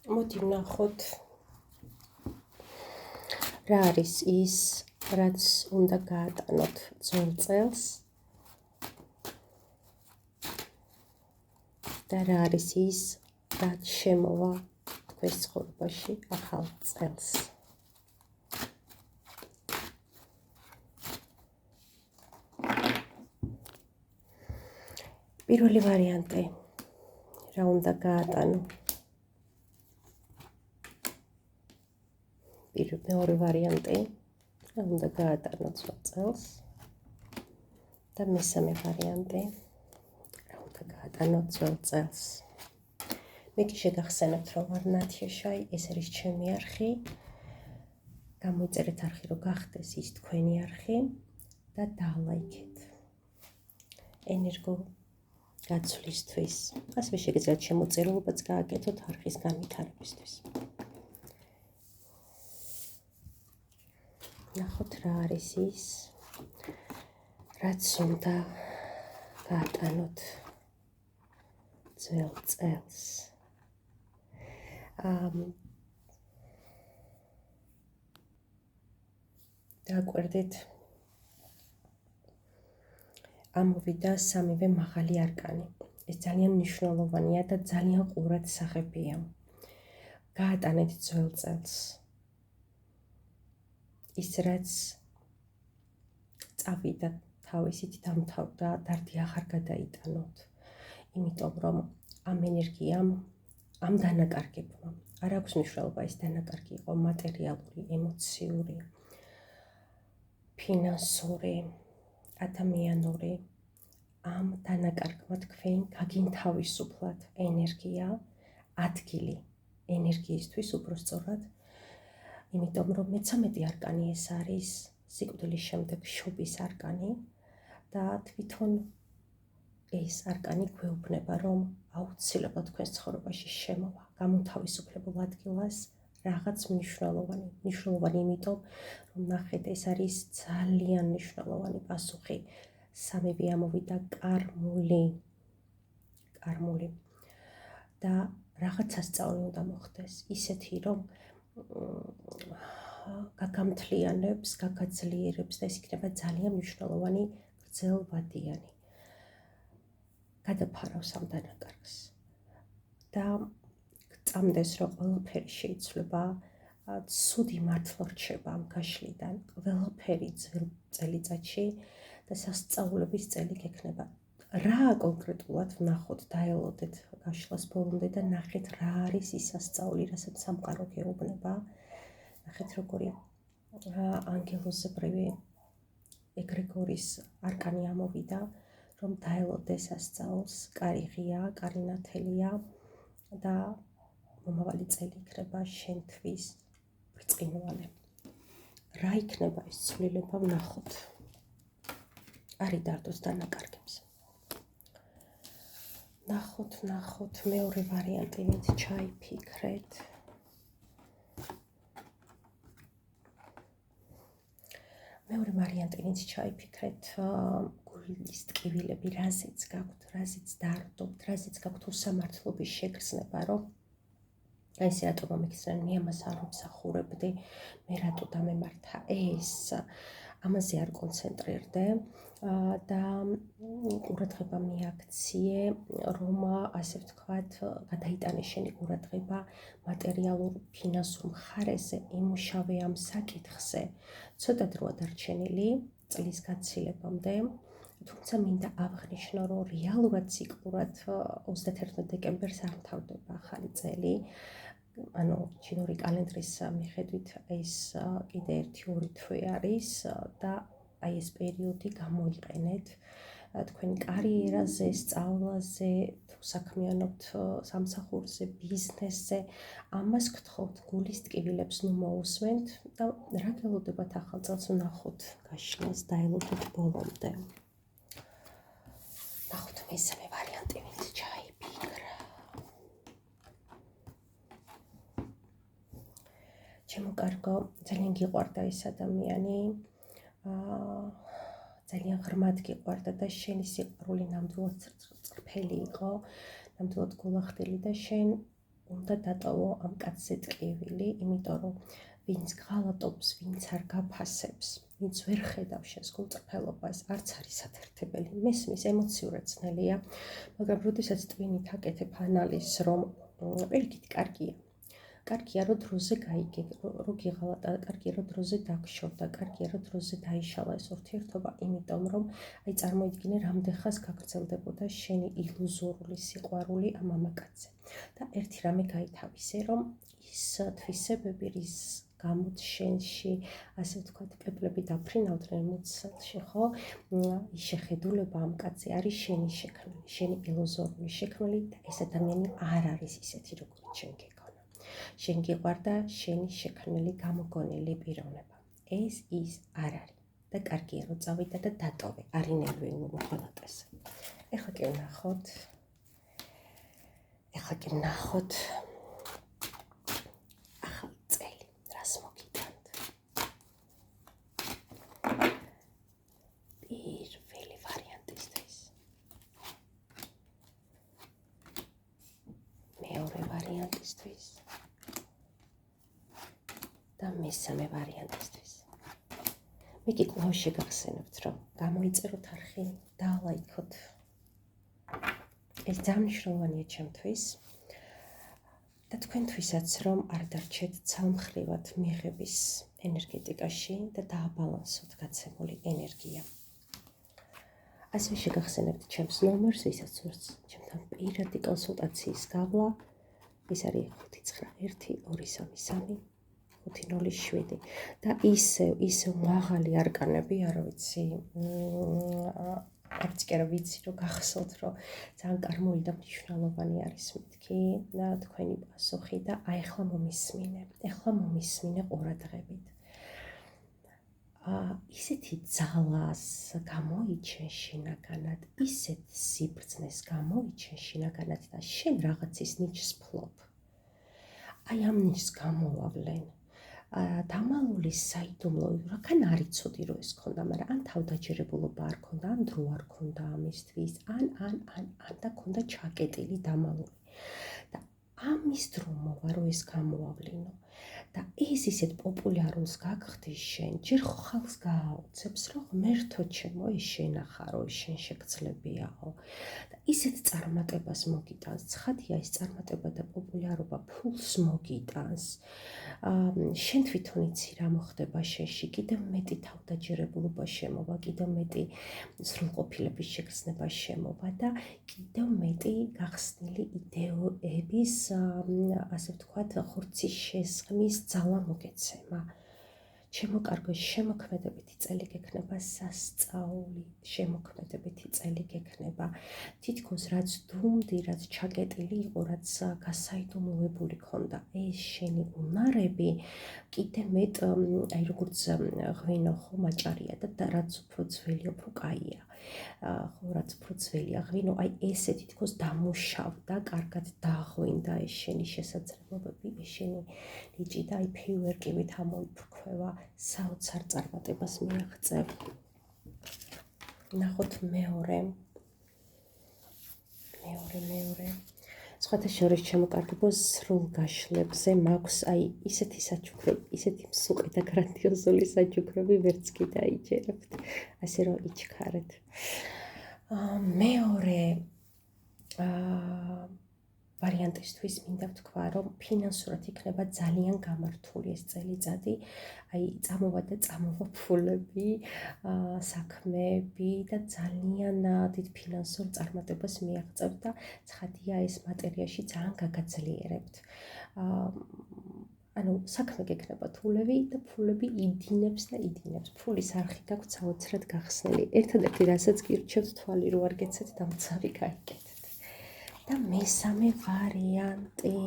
მოდი ვნახოთ რა არის ის, რაც უნდა გაატანოთ ძველ წელს და რა არის ის, რაც შემოვა თქვენს ცხოვრებაში ახალ წელს. პირველი ვარიანტი, რა უნდა გაატანო. მეორე ვარიანტი, რა უნდა გაატანო ძველ წელს და მესამე ვარიანტი, რა უნდა გაატანო ძველ წელს. მე კი შეგახსენებთ, რომ ვარ ნათია შაი, ეს არის ჩემი არხი. გამოიწერეთ არხი, რომ გახდეს ის თქვენი არხი და დალაიქეთ. ენერგო გაცვლისთვის. ასევე შეგიძლიათ შემოწირულობაც გააკეთოთ არხის განვითარებისთვის. ნახოთ რა არის ის, რაც უნდა გაატანოთ ძველ წელს. დააკვირდით, ამოვიდა სამივე მაღალი არკანი. ეს ძალიან მნიშვნელოვანია და ძალიან ყურადსაღებია. გაატანეთ ძველ წელს. ის რაც წავიდა თავისით დამთავრდა, დარდი აღარ გადაიტანოთ. იმიტომ რომ ამ ენერგიამ, ამ დანაკარგებმა არ აქვს მნიშვნელობა ის დანაკარგი იყო მატერიალური, ემოციური, ფინანსური, ადამიანური. ამ დანაკარგმა თქვენ გაგინთავისუფლად ენერგია, ადგილი ენერგიისთვის უბრალოდ, იმიტომ რომ მე-13 არკანი ეს არის სიკვდილის შემდეგ შობის არკანი და თვითონ ეს არკანი გვეუბნება, რომ აუცილებლად თქვენს ცხოვრებაში შემოვა გამოთავისუფლებულ ადგილას რაღაც მნიშვნელოვანი. მნიშვნელოვანი იმიტომ, რომ ნახეთ, ეს არის ძალიან მნიშვნელოვანი პასუხი. სამივე ამოვიდა კარმული და რაღაცა სწავლი უნდა მოხდეს, ისეთი, რომ გაგამთლიანებს, გაგაძლიერებს და ეს იქნება ძალიან მნიშვნელოვანი გრძელვადიანი. გადაფარავს ამ დანაკარგს და გწამდეს, რომ ყველაფერი შეიცვლება, ცუდი მართლა რჩება ამ გაშლიდან, ყველაფერი ძველ წელიწადში და სასწაულების წელი გექნება. რა კონკრეტულად ვნახოთ, დაელოდეთ გაშლას ბოლომდე და ნახეთ რა არის ის სასწაული, რასაც სამყარო გეუბნება. ნახეთ როგორი ანგელოზებრივი ეგრეგორის არკანი ამოვიდა, რომ დაელოდე სასწაულს, კარი ღია, კარი ნათელია და მომავალი წელი იქნება შენთვის ბრწყინვალე. რა იქნება ეს ცვლილება, ვნახოთ. არი დარდოს დანაკარგებს. ნახოთ, მეორე ვარიანტი, ვინც ჩაიფიქრეთ. მეორე ვარიანტი, ვინც ჩაიფიქრეთ, გულის ტკივილები, რაზეც გაქვთ, რაზეც დარდობთ, რაზეც გაქვთ უსამართლობის შეგრძნება, რომ აი ესე რატომ მომიქცნენ, მე ამას არ ვიმსახურებდი, მე რატო დამემართა ეს, ამაზე არ კონცენტრირდე და ყურადღება მიაქციე, რომ ასე ვთქვათ, გადაიტანე შენი ყურადღება მატერიალურ ფინანსურ მხარეზე, იმუშავე ამ საკითხზე. ცოტა დროა დარჩენილი წლის გაცილებამდე, თუმცა მინდა აღნიშნო, რომ რეალურად ციკლურად 31 დეკემბერს არ მთავრდება ახალი წელი. ანუ ჩინური კალენდრის მიხედვით ეს კიდე 1-2 თვე არის და აი ეს პერიოდი გამოიყენეთ თქვენი კარიერაზე, სწავლაზე, თუ საქმიანობთ სამსახურზე, ბიზნესზე, ამას გთხოვთ, გულის ტკივილებს ნუ მოусვენთ და რა გელოდებათ ახალ წელს, ვნახოთ გაშლას, დაელოდეთ ბოლომდე. ნახოთ მესამე ვარიანტი, ვინც ჩაიფიქრა. ჩემო კარგო, ძალიან გიყვარდა ეს ადამიანი, ძალიან ღრმად გიყვარდა და შენი სიყვარული ნამდვილად წრფელი იყო, ნამდვილად გულახდილი და შენ უნდა დატოვო ამ კაცზე ტკივილი, იმიტომ რომ ვინც ღალატობს, ვინც არ გაფასებს, ვინც ვერ ხედავს შენს გულწრფელობას, არც არის ათერთებელი. მესმის ემოციურად ძნელია, მაგრამ როდესაც ტვინით აკეთებ ანალიზს, რომ პირიქით კარგია. კარგია, რომ დროზე გაიგე, რომ გიღალატა, კარგია, რომ დროზე დაგშორდა, კარგია, რომ დროზე დაიშალა ეს ურთიერთობა, იმიტომ რომ აი წარმოიდგინე, რამდენ ხანს გაგრძელდებოდა შენი ილუზორული სიყვარული ამ მამაკაცზე. და ერთი რამე გაითავისე, რომ ის თვისებები, რის გამოც შენში, ასე ვთქვათ, პეპლები დაფრინავდნენ მუცელში, ხო? ის შეხედულება ამ კაცზე არის შენი შექმნილი, შენი ილუზორული შექმნილი და ეს ადამიანი არ არის ისეთი, როგორც შენ გეგონა. შენ გიყვარდა შენი შექმნილი გამოგონილი პიროვნება. ეს ის არ არის. და კარგია, რომ წავიდა და დატოვე, არ ინერვიულო მოხალატეს. ეხლა კი ვნახოთ. ახალი წელი, რას მოგიტანთ. პირველი ვარიანტისთვის. მეორე ვარიანტისთვის. და მესამე ვარიანტისთვის. მე კი კვლავ შეგახსენებთ, რომ გამოიწეროთ არხი და ლაიქოთ. ეს ძალიან მნიშვნელოვანია ჩემთვის და თქვენთვისაც, რომ არ დარჩეთ ცალმხრივად მიღების ენერგეტიკაში და დააბალანსოთ გაცემული ენერგია. ასევე შეგახსენებთ ჩემს ნომერს, ვისაც სურს ჩემთან პირადი კონსულტაციის გავლა. ეს არის 591 233 507 და ისევ მაღალი არკანები, არ ვიცი, არც კი არა ვიცი, რომ გახსოვთ, რომ ძალიან კარმული და მნიშვნელოვანი არის მეთქი და თქვენი პასუხი და აი ახლა მომისმინე ყურადღებით. ისეთი ძალას გამოიჩენ შინაგანად, ისეთ სიბრძნეს გამოიჩენ შინაგანად და შენ რაღაცის ნიჭს ფლობ. აი ამ ნიშს გამოვავლენ. დამალული საიდუმლო, რადგან არ იცოდი, რომ ეს ქონდა, მაგრამ ან თავდაჯერებულობა არ ქონდა, ან დრო არ ქონდა ამისთვის, ან და ქონდა ჩაკეტილი დამალული. და ამის დრო მოვა, რომ ეს გამოვავლინო. და ეს ისეთ პოპულარულს გაგხდის შენ, ჯერ ხალხს გააოცებს, რომ ღმერთო ჩემო, ეს შენახა, რომ შენ შეგძლებიაო. და ისეთ წარმატებას მოგიტანს, ცხადია ეს წარმატება და პოპულარობა ფულს მოგიტანს. შენ თვითონ იცი რა მოხდება შენში, კიდევ მეტი თავდაჯერებულობა შემოვა, კიდევ მეტი სრულყოფილების შეგრძნება შემოვა და კიდევ მეტი გახსნილი იდეების, ასე ვთქვათ, ხორცის შესხმის ძალა მოგეცემა. შემოკარგო შემოქმედებითი წელი გექნება სასწაული, შემოქმედებითი წელი გექნება. თითქოს რაც დუმდი, რაც ჩაკეტილი იყო, რაც გასაიდუმლოებული ქონდა, ეს შენი უნარები კიდე მეტ, აი როგორც ღვინო ხო მაჭარია და რაც უფრო ძველი, უფრო კაია. ხო, რაც უფრო ძველია ღვინო, აი ესე თითქოს დამუშავდა, კარგად დაღვინდა ეს შენი შესაძლებლობები, ეს შენი ნიჭი და აი ფეიურვერკივით ამოიფრქვევა, საოცარ წარმატებას მიაღწევ. ნახოთ მეორე. სხვათა შორის შემოკარგებო სრულ გაშლებზე მაქვს აი ისეთი საჩუქრები, ისეთი მსუყი და გრანდიოზული საჩუქრები ვერც კი დაიჯერებთ, ასე რომ იჩქარეთ. მეორე ვარიანტისთვის მინდა ვთქვა, რომ ფინანსურად იქნება ძალიან გამართული ეს წელიწადი, აი წამოვა და წამოვა ფულები, საქმეები და ძალიან დიდ ფინანსურ წარმატებას მიაღწევთ და ცხადია ეს მატერიაში ძალიან გაგაძლიერებთ. ანუ საქმე გექნება თულები და ფულები იდინებს და იდინებს. ფულის არხი გაქვთ საოცრად გახსნილი. ერთადერთი რასაც გირჩევთ თვალი რო არ გეცეთ და მცავი გაიგეთ. და მესამე ვარიანტი.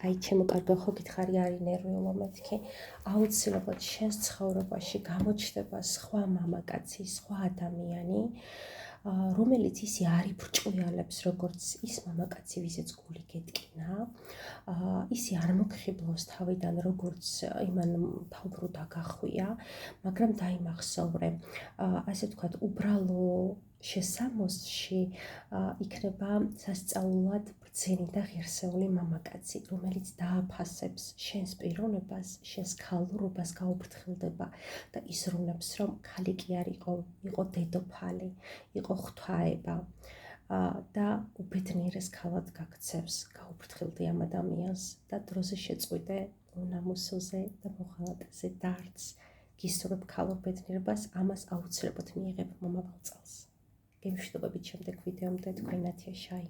აი შემოკარგო ხო გითხარი არის ნერვიულო მეთქი. აუცილებლად შენს ცხოვრებაში გამოჩნდება სხვა მამაკაცი, სხვა ადამიანი, რომელიც ისი არ იბრჭყვალებს, როგორც ის მამაკაცი, ვისაც გული გეტკინა. ისი არ მოგხიბლავს თავიდან, როგორც იმან თავბრუ დაგახვია, მაგრამ დაიმახსოვრე, ასე ვთქვათ, უბრალო შესამოსში იქნება სასწაულად ბრძენი და ღირსეული მამაკაცი, რომელიც დააფასებს შენს პიროვნებას, შენს ქალურობას, გაუფრთხილდება და იზრუნებს, რომ ქალი კი არ იყო დედოფალი, იყო ღვთაება და უბედნიერეს ქალად გაქცევს, გაუფრთხილდი ამ ადამიანს და დროზე შეწყვიტე უნამოსოზე და მოღალატეზე დარდს, გისურვებ ქალურ ბედნიერებას, ამას აუცილებლად მიიღებ მომავალ წელს. გემშვიდობებით შემდეგ ვიდეომდე, თქვენ ნათია შაი.